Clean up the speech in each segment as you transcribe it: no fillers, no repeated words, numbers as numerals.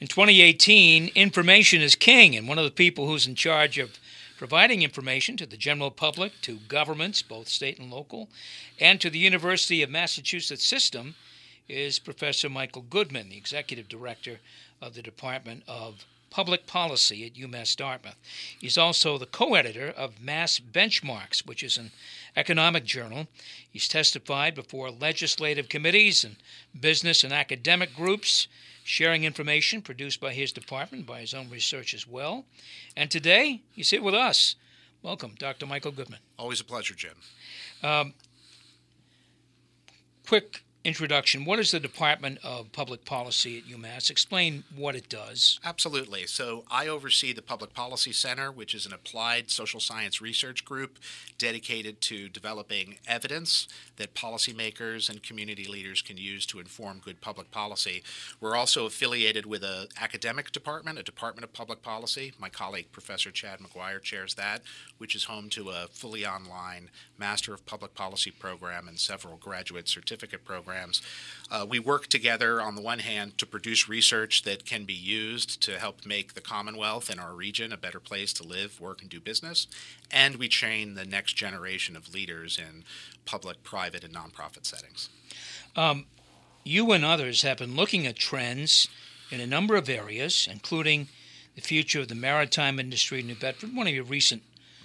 In 2018, information is king, and one of the people who's in charge of providing information to the general public, to governments, both state and local, and to the University of Massachusetts system is Professor Michael Goodman, the Executive Director of the Department of Public Policy at UMass Dartmouth. He's also the co-editor of Mass Benchmarks, which is an economic journal. He's testified before legislative committees and business and academic groups, sharing information produced by his department, by his own research as well. And today, he's here with us. Welcome, Dr. Michael Goodman. Always a pleasure, Jim. Quick introduction. What is the Department of Public Policy at UMass? Explain what it does. Absolutely. So I oversee the Public Policy Center, which is an applied social science research group dedicated to developing evidence that policymakers and community leaders can use to inform good public policy. We're also affiliated with an academic department, a Department of Public Policy. My colleague, Professor Chad McGuire, chairs that, which is home to a fully online Master of Public Policy program and several graduate certificate programs. We work together, on the one hand, to produce research that can be used to help make the Commonwealth and our region a better place to live, work, and do business. And we train the next generation of leaders in public, private, and nonprofit settings. You and others have been looking at trends in a number of areas, including the future of the maritime industry in New Bedford, one of your recent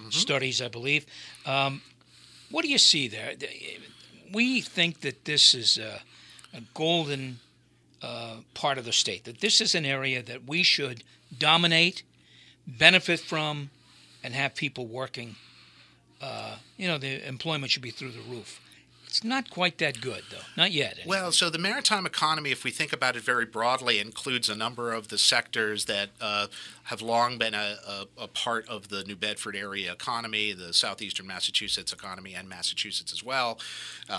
studies, I believe. What do you see there? We think that this is a golden part of the state, that this is an area that we should dominate, benefit from, and have people working. The employment should be through the roof. It's not quite that good, though. Not yet. Anyway. Well, so the maritime economy, if we think about it very broadly, includes a number of the sectors that have long been a part of the New Bedford area economy, the southeastern Massachusetts economy, and Massachusetts as well.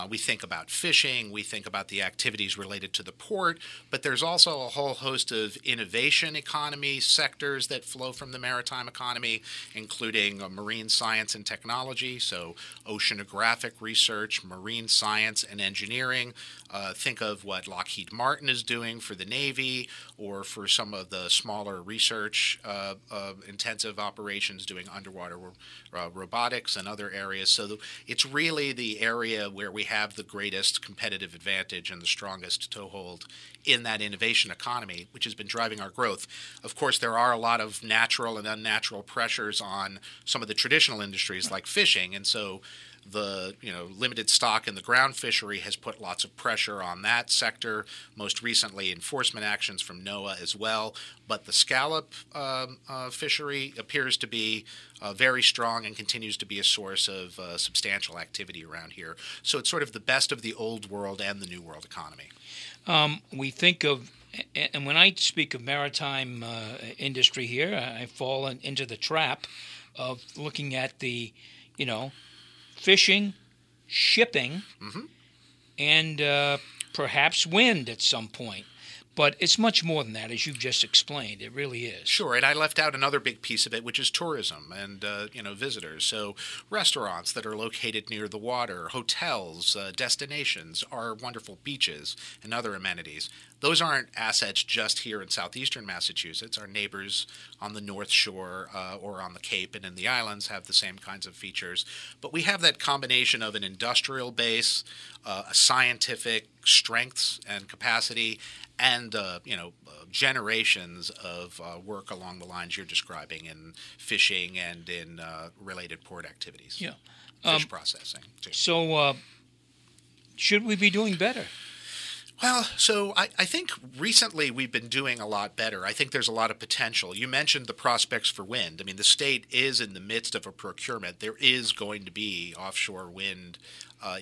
We think about fishing. We think about the activities related to the port. But there's also a whole host of innovation economy sectors that flow from the maritime economy, including marine science and technology, so oceanographic research, marine science and engineering. Think of what Lockheed Martin is doing for the Navy, or for some of the smaller research intensive operations doing underwater robotics and other areas. So it's really the area where we have the greatest competitive advantage and the strongest toehold in that innovation economy, which has been driving our growth. Of course, there are a lot of natural and unnatural pressures on some of the traditional industries like fishing, and so the limited stock in the ground fishery has put lots of pressure on that sector. Most recently, enforcement actions from NOAA as well. But the scallop fishery appears to be very strong and continues to be a source of substantial activity around here. So it's sort of the best of the old world and the new world economy. We think of, and when I speak of maritime industry here, I fall into the trap of looking at the, fishing, shipping, and perhaps wind at some point. But it's much more than that, as you've just explained. It really is. Sure, and I left out another big piece of it, which is tourism and visitors. So restaurants that are located near the water, hotels, destinations, our wonderful beaches, and other amenities. Those aren't assets just here in southeastern Massachusetts. Our neighbors on the North Shore or on the Cape and in the islands have the same kinds of features. But we have that combination of an industrial base, a scientific strengths and capacity, and generations of work along the lines you're describing in fishing and in related port activities. Yeah, fish processing too. So, should we be doing better? Well, so I think recently we've been doing a lot better. I think there's a lot of potential. You mentioned the prospects for wind. I mean, the state is in the midst of a procurement. There is going to be offshore wind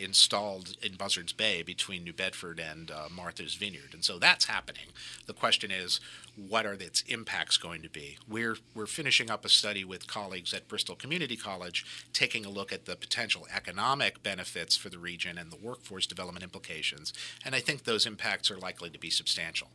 installed in Buzzards Bay between New Bedford and Martha's Vineyard. And so that's happening. The question is, what are its impacts going to be? We're finishing up a study with colleagues at Bristol Community College, taking a look at the potential economic benefits for the region and the workforce development implications. And I think those impacts are likely to be substantial.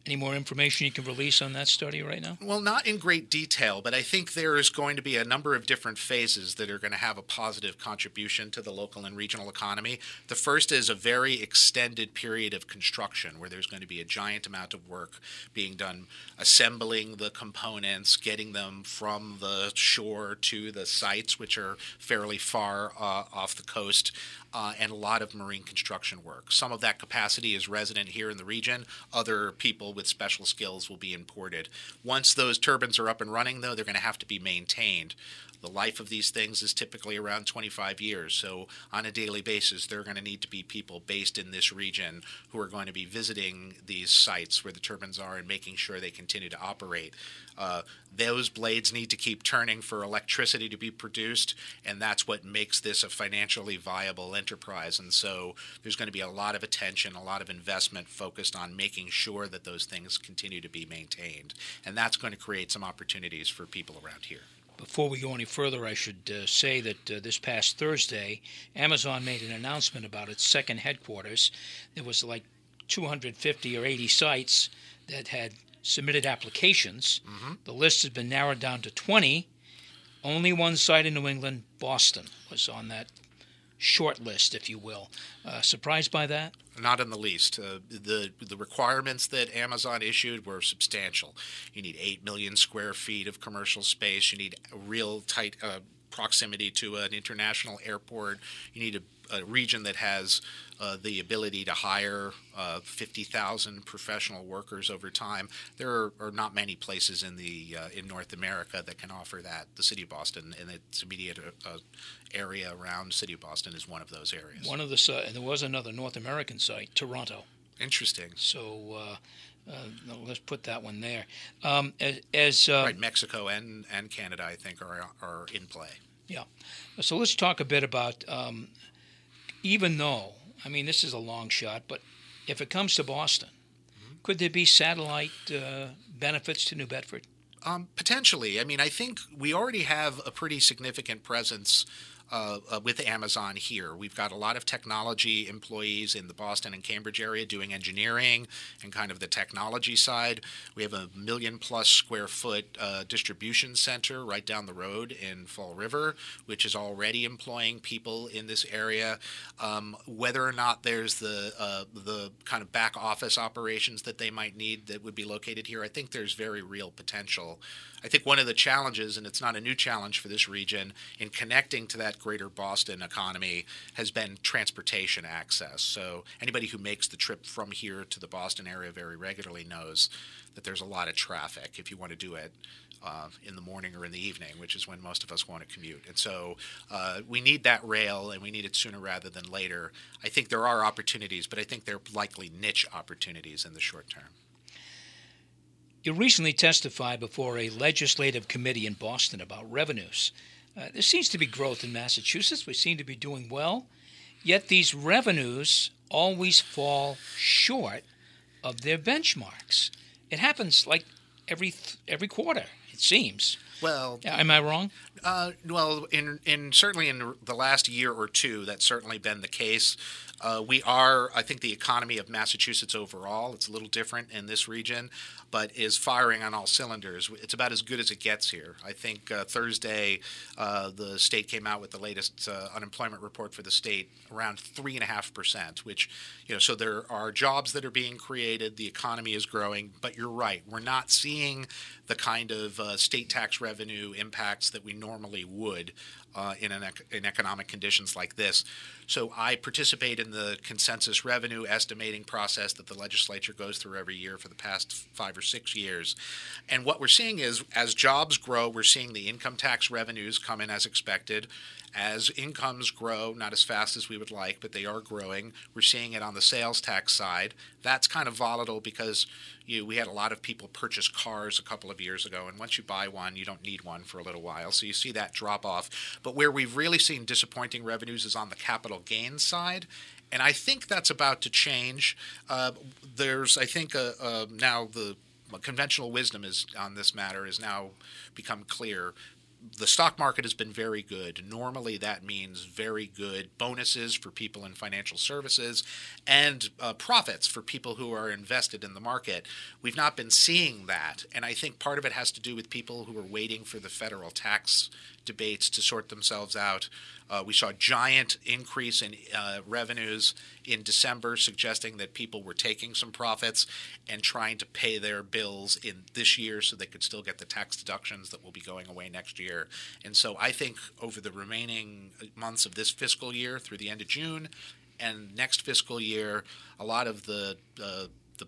Any more information you can release on that study right now? Well, not in great detail, but I think there is going to be a number of different phases that are going to have a positive contribution to the local and regional economy. The first is a very extended period of construction where there's going to be a giant amount of work being done, assembling the components, getting them from the shore to the sites, which are fairly far off the coast, and a lot of marine construction work. Some of that capacity is resident here in the region. Other people with special skills will be imported. Once those turbines are up and running, though, they're going to have to be maintained. The life of these things is typically around 25 years, so on a daily basis, there are going to need to be people based in this region who are going to be visiting these sites where the turbines are and making sure they continue to operate. Those blades need to keep turning for electricity to be produced, and that's what makes this a financially viable enterprise. And so there's going to be a lot of attention, a lot of investment focused on making sure that those things continue to be maintained. And that's going to create some opportunities for people around here. Before we go any further, I should say that this past Thursday, Amazon made an announcement about its second headquarters. There was like 250 or 80 sites that had submitted applications. Mm-hmm. The list has been narrowed down to 20. Only one site in New England, Boston, was on that short list, if you will. Surprised by that? Not in the least. The requirements that Amazon issued were substantial. You need 8 million square feet of commercial space. You need a real tight proximity to an international airport. You need a region that has the ability to hire 50,000 professional workers over time. There are not many places in North America that can offer that. The city of Boston and its immediate area around the city of Boston is one of those areas. One of the and there was another North American site, Toronto. Interesting. So let's put that one there. Right, Mexico and Canada, I think, are in play. Yeah. So let's talk a bit about, even though, I mean, this is a long shot, but if it comes to Boston, could there be satellite benefits to New Bedford? Potentially. I mean, I think we already have a pretty significant presence with Amazon here. We've got a lot of technology employees in the Boston and Cambridge area doing engineering and kind of the technology side. We have a 1 million+ square foot distribution center right down the road in Fall River, which is already employing people in this area. Whether or not there's the kind of back office operations that they might need that would be located here, I think there's very real potential. I think one of the challenges, and it's not a new challenge for this region, in connecting to that greater Boston economy has been transportation access. So anybody who makes the trip from here to the Boston area very regularly knows that there's a lot of traffic if you want to do it in the morning or in the evening, which is when most of us want to commute. And so we need that rail, and we need it sooner rather than later. I think there are opportunities, but I think they're likely niche opportunities in the short term. You recently testified before a legislative committee in Boston about revenues. There seems to be growth in Massachusetts. We seem to be doing well, yet these revenues always fall short of their benchmarks. It happens like every quarter, it seems. Well, am I wrong? Well, certainly in the last year or two, that's certainly been the case. I think the economy of Massachusetts overall, it's a little different in this region, but is firing on all cylinders. It's about as good as it gets here. I think Thursday, the state came out with the latest unemployment report for the state, around 3.5%, which, so there are jobs that are being created, the economy is growing, but you're right, we're not seeing the kind of state tax revenue impacts that we normally would in economic conditions like this. So I participate in the consensus revenue estimating process that the legislature goes through every year for the past 5 or 6 years. And what we're seeing is, as jobs grow, we're seeing the income tax revenues come in as expected. As incomes grow, not as fast as we would like, but they are growing, we're seeing it on the sales tax side. That's kind of volatile because we had a lot of people purchase cars a couple of years ago, and once you buy one, you don't need one for a little while. So you see that drop off. But where we've really seen disappointing revenues is on the capital gains side. And I think that's about to change. There's, I think, now the conventional wisdom is on this matter has now become clear. the stock market has been very good. Normally, that means very good bonuses for people in financial services and profits for people who are invested in the market. We've not been seeing that, and I think part of it has to do with people who are waiting for the federal tax debates to sort themselves out. We saw a giant increase in revenues in December, suggesting that people were taking some profits and trying to pay their bills in this year so they could still get the tax deductions that will be going away next year. And so I think over the remaining months of this fiscal year through the end of June and next fiscal year, a lot of the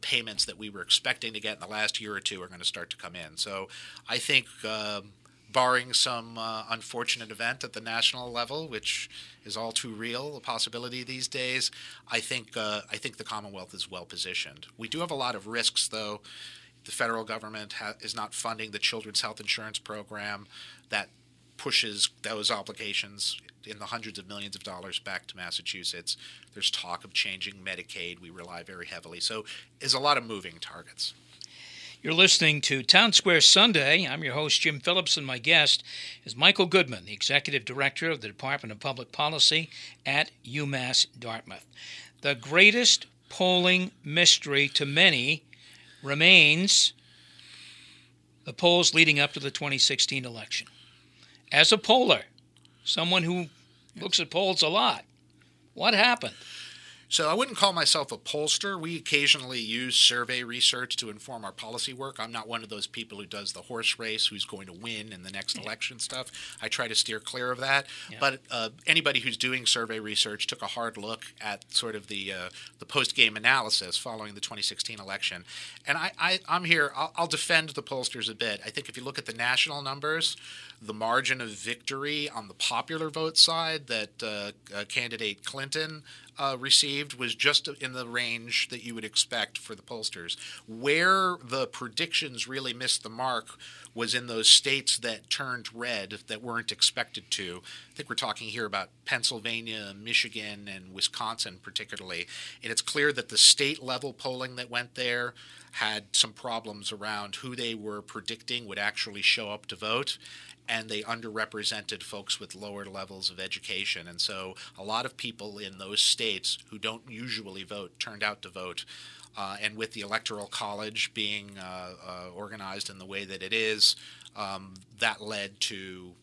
payments that we were expecting to get in the last year or two are going to start to come in. So I think barring some unfortunate event at the national level, which is all too real, a possibility these days, I think the Commonwealth is well positioned. We do have a lot of risks, though. The federal government is not funding the Children's Health Insurance Program that pushes those obligations in the hundreds of millions of dollars back to Massachusetts. There's talk of changing Medicaid. We rely very heavily. So there's a lot of moving targets. You're listening to Townsquare Sunday. I'm your host, Jim Phillips, and my guest is Michael Goodman, the Executive Director of the Department of Public Policy at UMass Dartmouth. The greatest polling mystery to many remains the polls leading up to the 2016 election. As a poller, someone who looks at polls a lot, what happened? So I wouldn't call myself a pollster. We occasionally use survey research to inform our policy work. I'm not one of those people who does the horse race, who's going to win in the next election stuff. I try to steer clear of that. Yeah. But anybody who's doing survey research took a hard look at sort of the post-game analysis following the 2016 election. And I'm here. I'll defend the pollsters a bit. I think if you look at the national numbers, the margin of victory on the popular vote side that candidate Clinton received was just in the range that you would expect for the pollsters. Where the predictions really missed the mark was in those states that turned red that weren't expected to. I think we're talking here about Pennsylvania, Michigan, and Wisconsin particularly. And it's clear that the state-level polling that went there had some problems around who they were predicting would actually show up to vote, and they underrepresented folks with lower levels of education. And so a lot of people in those states who don't usually vote turned out to vote. And with the Electoral College being organized in the way that it is, that led to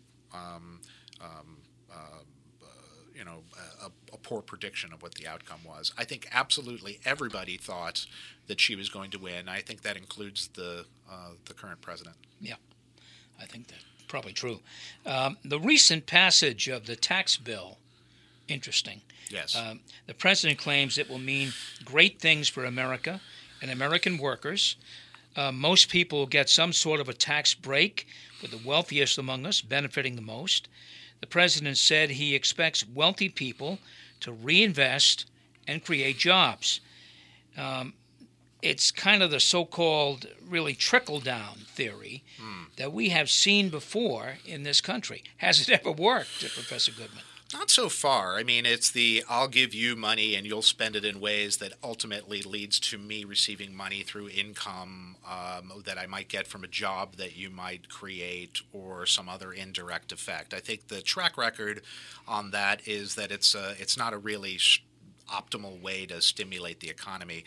a poor prediction of what the outcome was. I think absolutely everybody thought that she was going to win. I think that includes the current president. Yeah, I think that's probably true. The recent passage of the tax bill, interesting. Yes. The president claims it will mean great things for America and American workers. Most people will get some sort of a tax break, with the wealthiest among us benefiting the most. The president said he expects wealthy people to reinvest and create jobs. It's kind of the so-called really trickle-down theory that we have seen before in this country. Has it ever worked, Professor Goodman? Not so far. I mean, it's the I'll give you money and you'll spend it in ways that ultimately leads to me receiving money through income that I might get from a job that you might create or some other indirect effect. I think the track record on that is that it's not a really optimal way to stimulate the economy.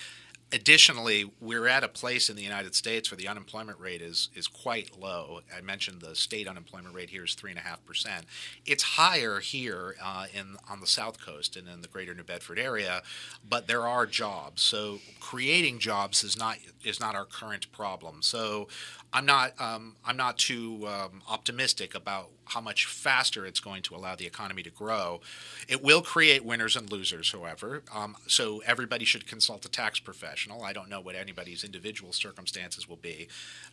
Additionally, we're at a place in the United States where the unemployment rate is quite low. I mentioned the state unemployment rate here is 3.5%. It's higher here on the South Coast and in the greater New Bedford area, but there are jobs. So creating jobs is not our current problem. So I'm not too optimistic about how much faster it's going to allow the economy to grow. It will create winners and losers, however. So everybody should consult a tax professional. I don't know what anybody's individual circumstances will be,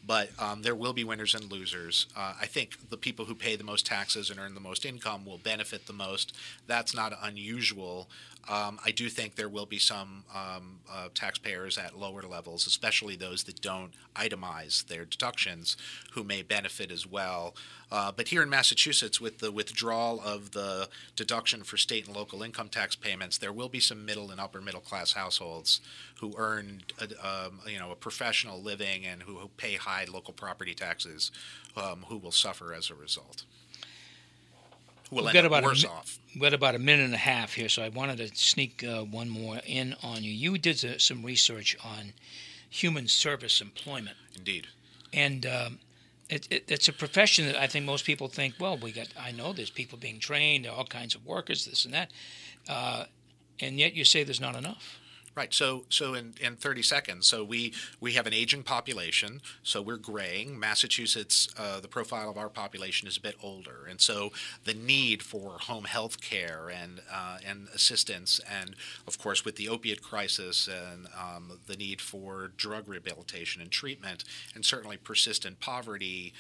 but there will be winners and losers. I think the people who pay the most taxes and earn the most income will benefit the most. That's not unusual. I do think there will be some taxpayers at lower levels, especially those that don't itemize their deductions, who may benefit as well. But here in Massachusetts, with the withdrawal of the deduction for state and local income tax payments, there will be some middle and upper middle class households who earn earn a professional living and who pay high local property taxes, who will suffer as a result. Who will end up worse off. We've got about a minute and a half here, so I wanted to sneak one more in on you. You did some research on human service employment. Indeed. And it's a profession that I think most people think, well, I know there's people being trained, there are all kinds of workers, this and that, and yet you say there's not enough. Right. So in 30 seconds, so we have an aging population, so we're graying. Massachusetts, the profile of our population is a bit older, and so the need for home health care and assistance, and of course with the opiate crisis and the need for drug rehabilitation and treatment, and certainly persistent poverty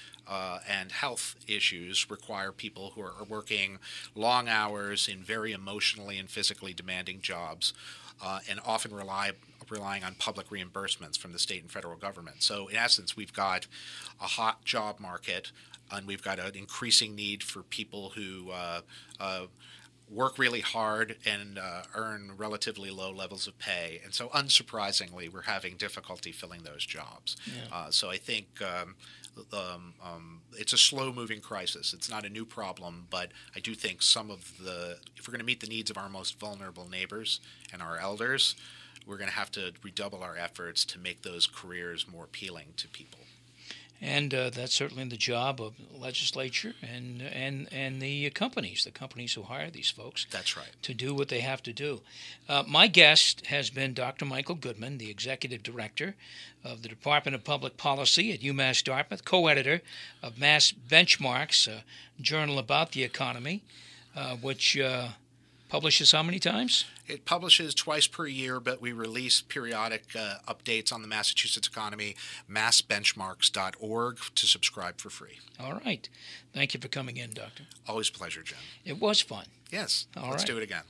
and health issues require people who are working long hours in very emotionally and physically demanding jobs. And often relying on public reimbursements from the state and federal government. So in essence, we've got a hot job market, and we've got an increasing need for people who work really hard and earn relatively low levels of pay. And so unsurprisingly, we're having difficulty filling those jobs. Yeah. So I think it's a slow-moving crisis. It's not a new problem, but I do think if we're going to meet the needs of our most vulnerable neighbors and our elders, we're going to have to redouble our efforts to make those careers more appealing to people. And that's certainly the job of the legislature and the companies who hire these folks. That's right. To do what they have to do. My guest has been Dr. Michael Goodman, the Executive Director of the Department of Public Policy at UMass Dartmouth, co-editor of Mass Benchmarks, a journal about the economy, which publishes how many times? It publishes twice per year, but we release periodic updates on the Massachusetts economy, massbenchmarks.org, to subscribe for free. All right. Thank you for coming in, Doctor. Always a pleasure, Jim. It was fun. Yes. Let's do it again.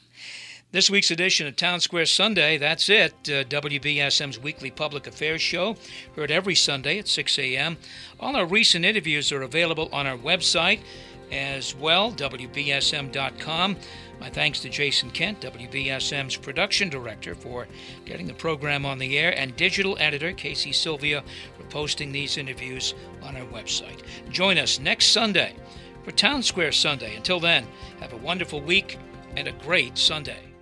This week's edition of Townsquare Sunday, that's it. WBSM's weekly public affairs show, heard every Sunday at 6 a.m. All our recent interviews are available on our website as well, WBSM.com. My thanks to Jason Kent, WBSM's production director, for getting the program on the air, and digital editor Casey Sylvia for posting these interviews on our website. Join us next Sunday for Townsquare Sunday. Until then, have a wonderful week and a great Sunday.